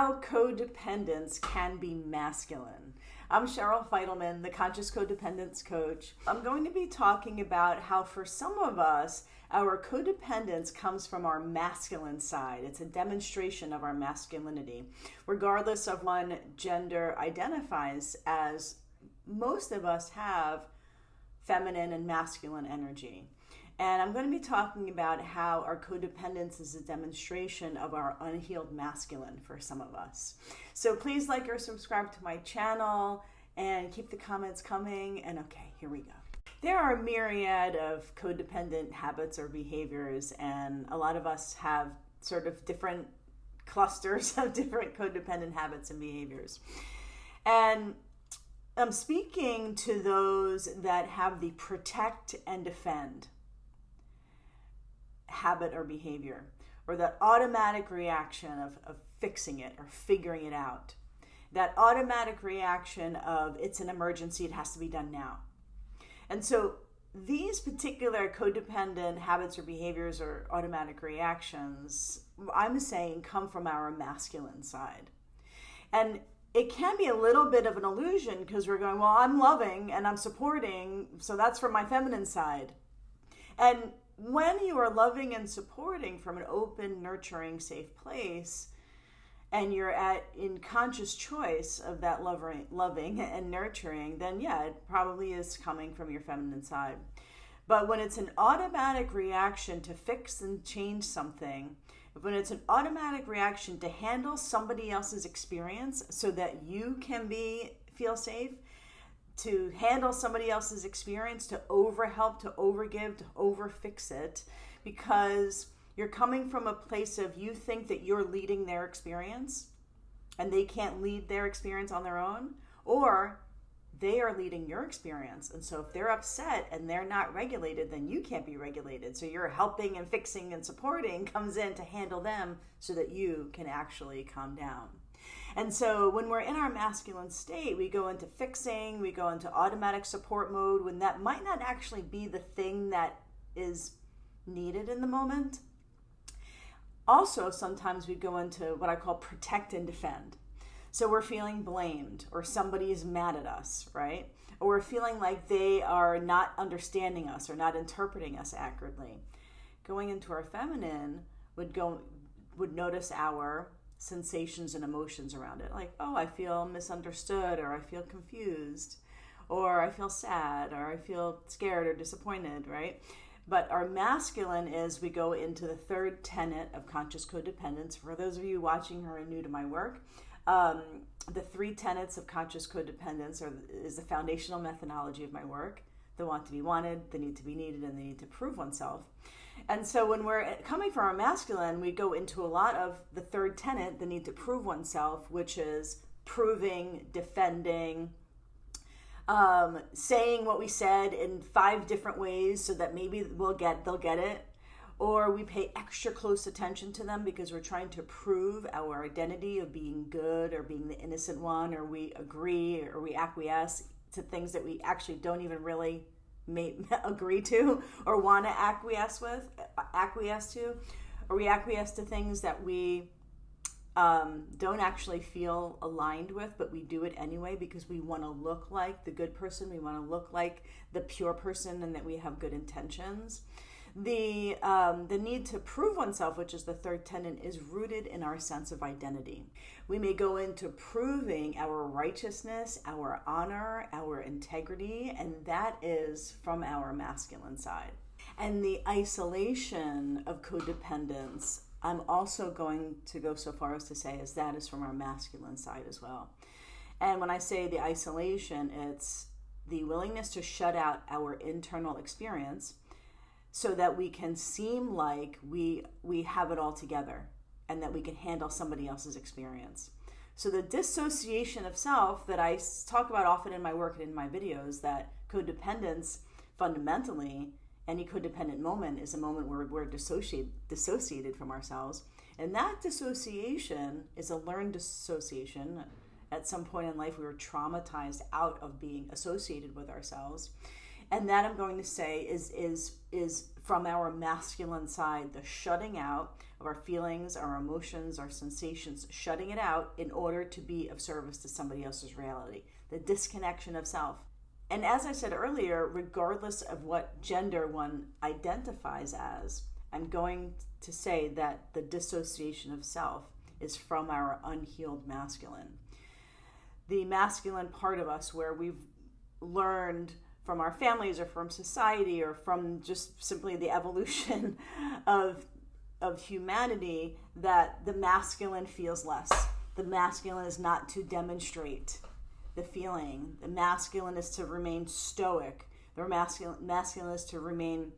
how codependence can be masculine. I'm Cheryl Fidelman, the Conscious Codependence Coach. I'm going to be talking about how for some of us, our codependence comes from our masculine side. It's a demonstration of our masculinity. Regardless of one gender identifies as, most of us have feminine and masculine energy. And I'm going to be talking about how our codependence is a demonstration of our unhealed masculine for some of us. So please like or subscribe to my channel and keep the comments coming. And okay, here we go. There are a myriad of codependent habits or behaviors, and a lot of us have sort of different clusters of different codependent habits and behaviors. And I'm speaking to those that have the protect and defend habit or behavior, or that automatic reaction of fixing it or figuring it out. That automatic reaction of it's an emergency, it has to be done now. And so these particular codependent habits or behaviors or automatic reactions, I'm saying, come from our masculine side. And it can be a little bit of an illusion because we're going, well, I'm loving and I'm supporting, so that's from my feminine side. And when you are loving and supporting from an open, nurturing, safe place, and you're in conscious choice of that loving and nurturing, then yeah, it probably is coming from your feminine side. But when it's an automatic reaction to fix and change something, when it's an automatic reaction to handle somebody else's experience so that you can feel safe, to handle somebody else's experience, to overhelp, to overgive, to overfix it, because you're coming from a place of you think that you're leading their experience and they can't lead their experience on their own, or they are leading your experience. And so if they're upset and they're not regulated, then you can't be regulated. So you're helping and fixing and supporting comes in to handle them so that you can actually calm down. And so when we're in our masculine state, we go into fixing, we go into automatic support mode when that might not actually be the thing that is needed in the moment. Also, sometimes we go into what I call protect and defend. So we're feeling blamed, or somebody is mad at us, right? Or we're feeling like they are not understanding us or not interpreting us accurately. Going into our feminine would notice our sensations and emotions around it. Like, oh, I feel misunderstood, or I feel confused, or I feel sad, or I feel scared or disappointed, right? But our masculine is we go into the third tenet of conscious codependence. For those of you watching who are new to my work, the three tenets of conscious codependence is the foundational methodology of my work: the want to be wanted, the need to be needed, and the need to prove oneself. And so when we're coming from our masculine, we go into a lot of the third tenet, the need to prove oneself, which is proving, defending, saying what we said in 5 different ways so that maybe they'll get it. Or we pay extra close attention to them because we're trying to prove our identity of being good or being the innocent one, or we agree or we acquiesce to things that we actually don't even really agree to or want to acquiesce to, or we acquiesce to things that we don't actually feel aligned with, but we do it anyway because we want to look like the good person, we want to look like the pure person, and that we have good intentions. The need to prove oneself, which is the third tenet, is rooted in our sense of identity. We may go into proving our righteousness, our honor, our integrity, and that is from our masculine side. And the isolation of codependence, I'm also going to go so far as to say is that is from our masculine side as well. And when I say the isolation, it's the willingness to shut out our internal experience so that we can seem like we have it all together and that we can handle somebody else's experience. So the dissociation of self that I talk about often in my work and in my videos, that codependence, fundamentally, any codependent moment is a moment where we're dissociated from ourselves. And that dissociation is a learned dissociation. At some point in life, we were traumatized out of being associated with ourselves. And that, I'm going to say, is from our masculine side, the shutting out of our feelings, our emotions, our sensations, shutting it out in order to be of service to somebody else's reality, the disconnection of self. And as I said earlier, regardless of what gender one identifies as, I'm going to say that the dissociation of self is from our unhealed masculine. The masculine part of us where we've learned from our families or from society or from just simply the evolution of humanity that the masculine feels less. The masculine is not to demonstrate the feeling. The masculine is to remain stoic. The masculine is to remain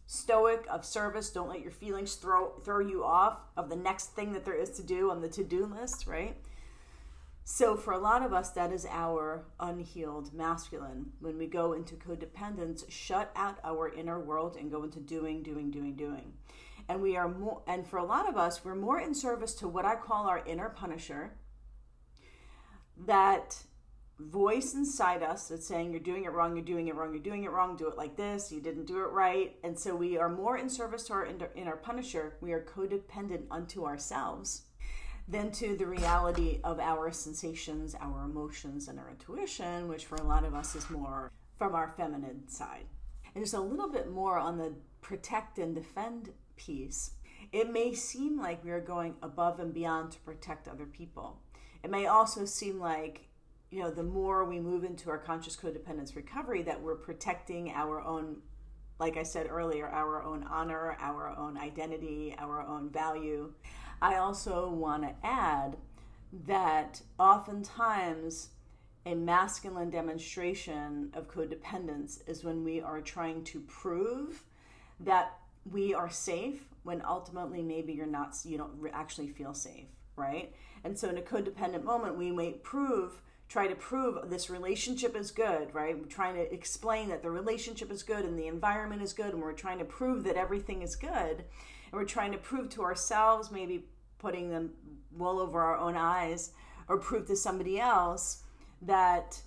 stoic, of service. Don't let your feelings throw you off of the next thing that there is to do on the to-do list, right? So for a lot of us, that is our unhealed masculine. When we go into codependence, shut out our inner world and go into doing. And we are more, and for a lot of us, we're more in service to what I call our inner punisher, that voice inside us that's saying, you're doing it wrong, you're doing it wrong, you're doing it wrong, do it like this, you didn't do it right. And so we are more in service to our inner punisher. We are codependent unto ourselves than to the reality of our sensations, our emotions, and our intuition, which for a lot of us is more from our feminine side. And just a little bit more on the protect and defend piece. It may seem like we are going above and beyond to protect other people. It may also seem like, the more we move into our conscious codependence recovery, that we're protecting our own, like I said earlier, our own honor, our own identity, our own value. I also want to add that oftentimes a masculine demonstration of codependence is when we are trying to prove that we are safe when ultimately maybe you don't actually feel safe, right? And so in a codependent moment, we may try to prove this relationship is good, right? We're trying to explain that the relationship is good and the environment is good, and we're trying to prove that everything is good. And we're trying to prove to ourselves, maybe putting them wool over our own eyes, or prove to somebody else that,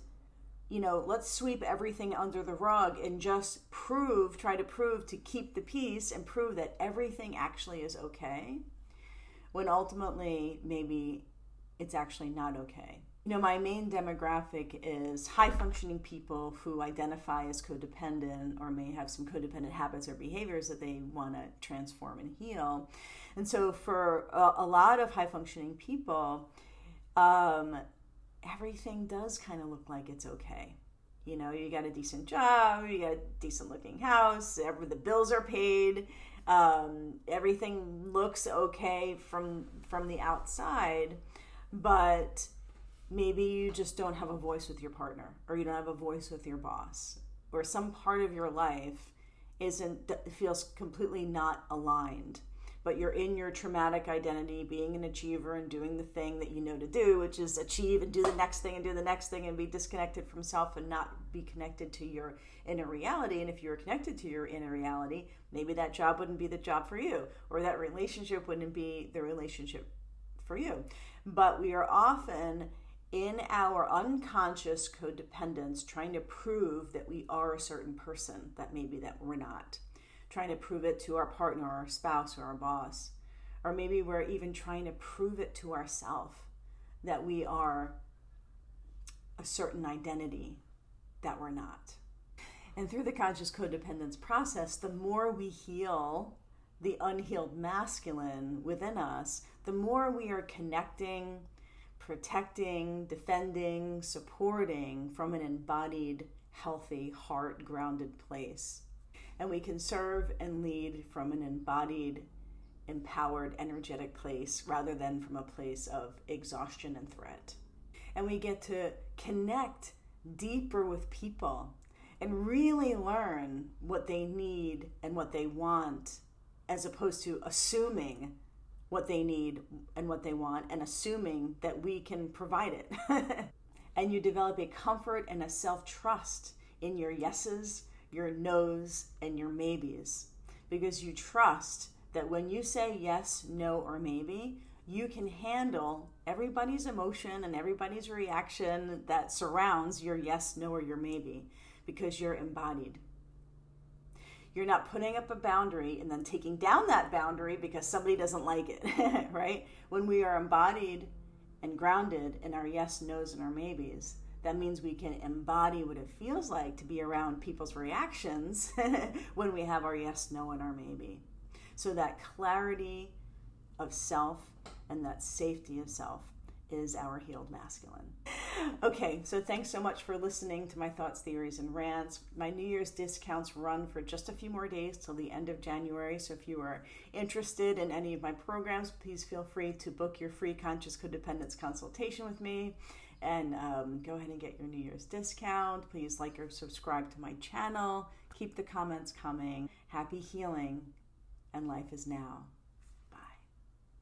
let's sweep everything under the rug and just try to prove to keep the peace and prove that everything actually is okay, when ultimately maybe it's actually not okay. My main demographic is high-functioning people who identify as codependent or may have some codependent habits or behaviors that they want to transform and heal. And so for a lot of high-functioning people, everything does kind of look like it's okay. You got a decent job, you got a decent-looking house, the bills are paid, everything looks okay from the outside, but maybe you just don't have a voice with your partner, or you don't have a voice with your boss, or some part of your life feels completely not aligned. But you're in your traumatic identity, being an achiever and doing the thing that you know to do, which is achieve and do the next thing and do the next thing and be disconnected from self and not be connected to your inner reality. And if you're connected to your inner reality, maybe that job wouldn't be the job for you, or that relationship wouldn't be the relationship for you. But we are often in our unconscious codependence trying to prove that we are a certain person that maybe that we're not. Trying to prove it to our partner or our spouse or our boss. Or maybe we're even trying to prove it to ourselves that we are a certain identity that we're not. And through the conscious codependence process, the more we heal the unhealed masculine within us, the more we are connecting, protecting, defending, supporting from an embodied, healthy, heart-grounded place. And we can serve and lead from an embodied, empowered, energetic place rather than from a place of exhaustion and threat. And we get to connect deeper with people and really learn what they need and what they want, as opposed to assuming what they need and what they want and assuming that we can provide it. And you develop a comfort and a self-trust in your yeses, your no's, and your maybes, because you trust that when you say yes, no, or maybe, you can handle everybody's emotion and everybody's reaction that surrounds your yes, no, or your maybe, because you're embodied. You're not putting up a boundary and then taking down that boundary because somebody doesn't like it, right? When we are embodied and grounded in our yes, no's, and our maybes, that means we can embody what it feels like to be around people's reactions when we have our yes, no, and our maybe. So that clarity of self and that safety of self is our healed masculine. Okay, so thanks so much for listening to my thoughts, theories, and rants. My New Year's discounts run for just a few more days till the end of January. So if you are interested in any of my programs, please feel free to book your free conscious codependence consultation with me and go ahead and get your New Year's discount. Please like or subscribe to my channel. Keep the comments coming. Happy healing, and life is now.